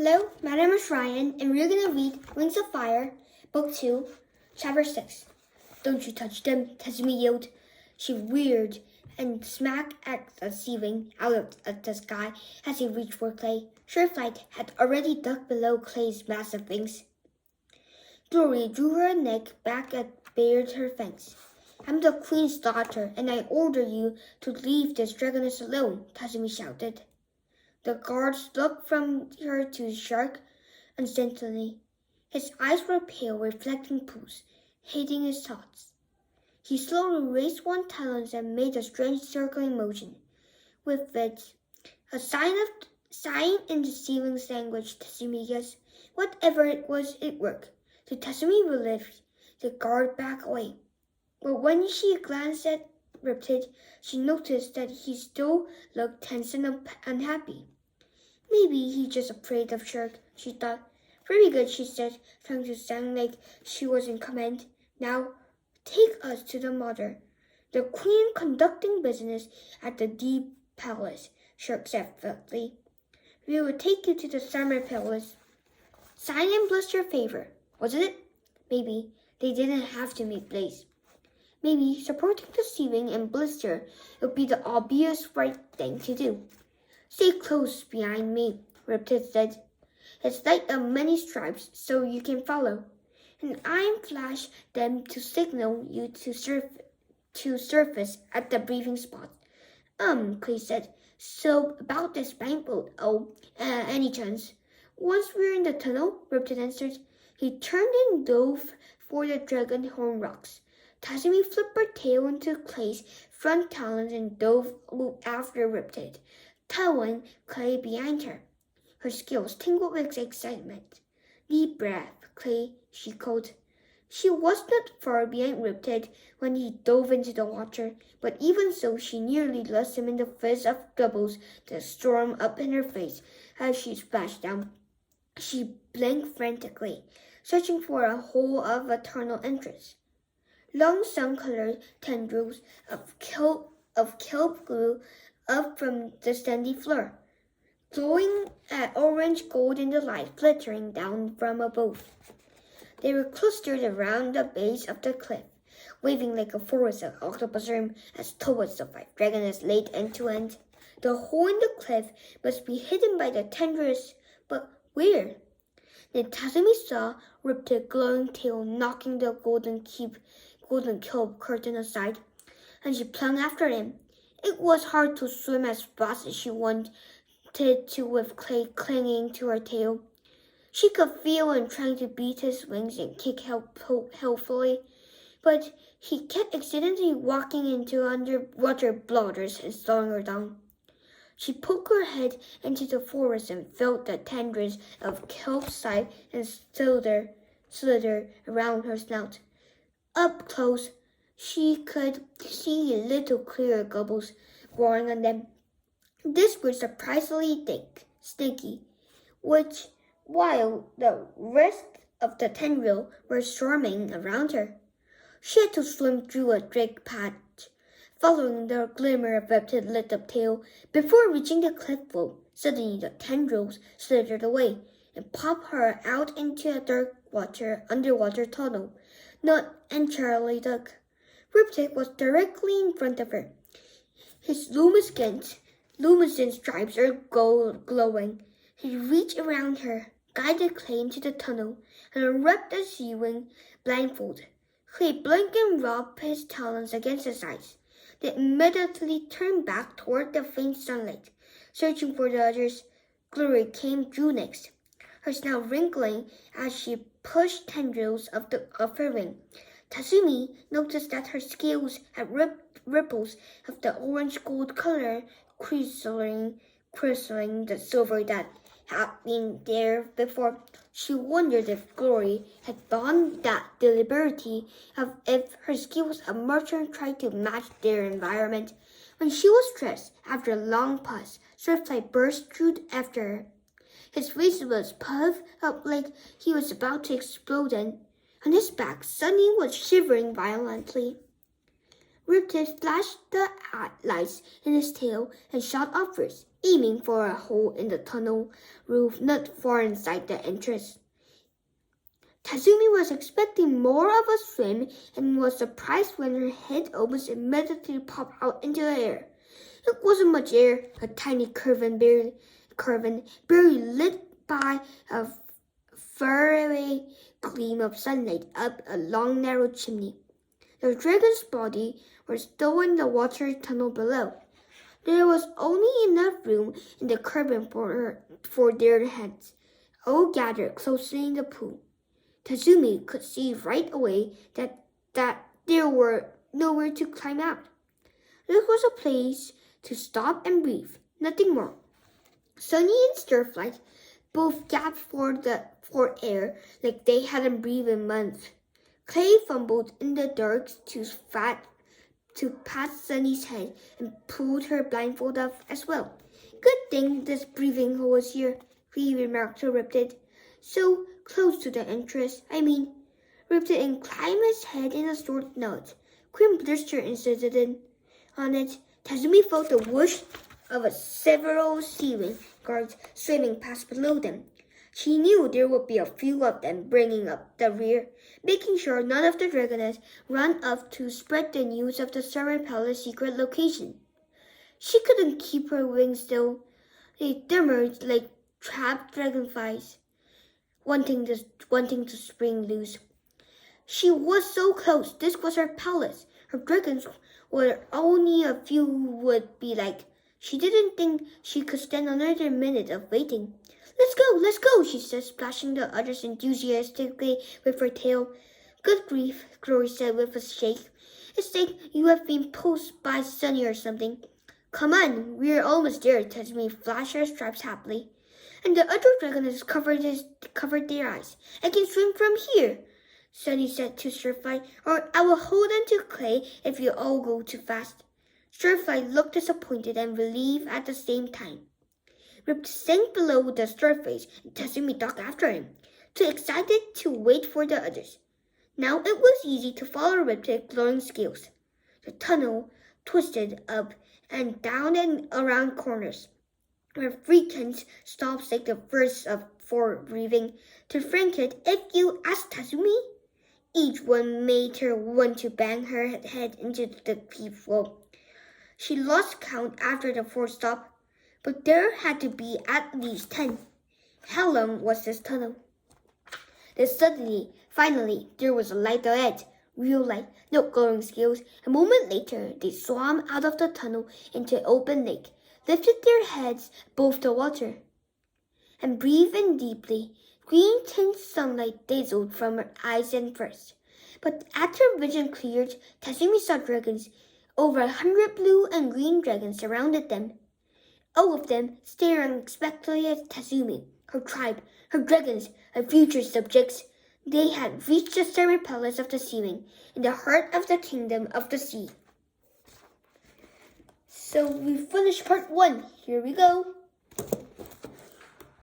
Hello, my name is Ryan, and we're going to read Wings of Fire, Book 2, Chapter 6. Don't you touch them, Tazumi yelled. She reared and smacked at the ceiling out of the sky as he reached for Clay. Sureflight had already ducked below Clay's massive wings. Glory drew her neck back and bared her fangs. I'm the queen's daughter, and I order you to leave this dragoness alone, Tazumi shouted. The guards looked from her to Shark instantly. His eyes were pale, reflecting pools, hating his thoughts. He slowly raised one talon and made a strange circling motion. With it, a sign in the ceiling's language, Tazumi guessed. Whatever it was, it worked. To Tazumi relieved, the guard backed away. But when she glanced at Riptide, she noticed that he still looked tense and unhappy. Maybe he's just afraid of Shark, she thought. Very good, she said, trying to sound like she was in command. Now, take us to the mother. The queen conducting business at the Deep Palace, Shark said flatly. We will take you to the Summer Palace. Sign and bless your favor, wasn't it? Maybe they didn't have to meet Blaze. Maybe supporting the ceiling and Blister would be the obvious right thing to do. Stay close behind me, Riptide said. It's light of many stripes, so you can follow. And I flash them to signal you to surface at the briefing spot. Clay said. So about this banquet, any chance? Once we're in the tunnel, Riptide answered. He turned and dove for the dragon horn rocks. Tazumi flipped her tail into Clay's front talons and dove after Riptide, towing Clay behind her. Her scales tingled with excitement. Deep breath, Clay, she called. She was not far behind Riptide when he dove into the water, but even so she nearly lost him in the fizz of bubbles that stormed up in her face as she splashed down. She blinked frantically, searching for a hole of eternal interest. Long sun-colored tendrils of kelp grew up from the sandy floor, glowing at orange gold in the light flittering down from above. They were clustered around the base of the cliff, waving like a forest of octopus arms as towards the five dragonets laid end to end. The hole in the cliff must be hidden by the tendrils, but where? Then Tazumi saw Riptide's glowing tail knocking the golden kelp curtain aside, and she plunged after him. It was hard to swim as fast as she wanted to with Clay clinging to her tail. She could feel him trying to beat his wings and kick helpfully, but he kept accidentally walking into underwater boulders and slowing her down. She poked her head into the forest and felt the tendrils of kelp sigh and slither around her snout. Up close, she could see little clear gobbles growing on them. These were surprisingly thick, snaky, while the rest of the tendril were swarming around her. She had to swim through a thick patch, following the glimmer of Riptide's lit-up tail before reaching the cliff wall. Suddenly, the tendrils slithered away and popped her out into a dark underwater tunnel, not entirely dug. Riptide was directly in front of her. His luminescent stripes are glowing. He reached around her, guided Clay into the tunnel, and unwrapped the ceiling blindfold. Clay blinked and rubbed his talons against his eyes. They immediately turned back toward the faint sunlight, searching for the others. Glory came through next, her snout wrinkling as she pushed tendrils of her wing. Tazumi noticed that her scales had ripples of the orange-gold color crystallizing the silver that had been there before. She wondered if Glory had gone that deliberately, if her skills of merchant tried to match their environment. When she was dressed, after a long pause, Surflight burst through after her. His face was puffed up like he was about to explode, and his back suddenly was shivering violently. Riptide flashed the lights in his tail and shot upwards, aiming for a hole in the tunnel roof not far inside the entrance. Tazumi was expecting more of a swim and was surprised when her head almost immediately popped out into the air. It wasn't much air, a tiny curving barely lit by a faraway gleam of sunlight up a long narrow chimney. The dragon's body was still in the water tunnel below. There was only enough room in the curving for their heads, all gathered closely in the pool. Tazumi could see right away that there were nowhere to climb out. This was a place to stop and breathe, nothing more. Sunny and Starflight both gasped for air like they hadn't breathed in months. Clay fumbled in the dark to pat Sunny's head and pulled her blindfold off as well. Good thing this breathing hole was here, he remarked to Riptide. So close to the entrance, Riptide inclined his head in a short nod. Cream blister incident on it. Tazumi felt the whoosh of several seaweed guards swimming past below them. She knew there would be a few of them bringing up the rear, making sure none of the dragonets ran up to spread the news of the Starry Palace secret location. She couldn't keep her wings still. They dimmered like trapped dragonflies, wanting to spring loose. She was so close. This was her palace. Her dragons were only a few would be like. She didn't think she could stand another minute of waiting. Let's go, she said, splashing the others enthusiastically with her tail. Good grief, Glory said with a shake. It's like you have been pulled by Sunny or something. Come on, we're almost there, Tazumi flashed her stripes happily. And the other dragonets covered their eyes. I can swim from here, Sunny said to Starflight, or I will hold on to Clay if you all go too fast. Starflight looked disappointed and relieved at the same time. Rip sank below the surface and Tazumi ducked after him, too excited to wait for the others. Now it was easy to follow Riptide's glowing scales. The tunnel twisted up and down and around corners, where frequent stops like the first of for breathing. To frank it, if you ask Tazumi, each one made her want to bang her head into the peephole. She lost count after the fourth stop, but there had to be at least 10. How long was this tunnel? Then suddenly, finally, there was a light ahead. Real light, no glowing scales. A moment later, they swam out of the tunnel into open lake, lifted their heads above the water, and breathed in deeply. Green tint sunlight dazzled from her eyes and first. But after vision cleared, Tazumi saw dragons. Over 100 blue and green dragons surrounded them, all of them staring expectantly at Tazumi, her tribe, her dragons, her future subjects. They had reached the Starry Palace of the Sea Wing, in the heart of the Kingdom of the Sea. So we finished part 1. Here we go.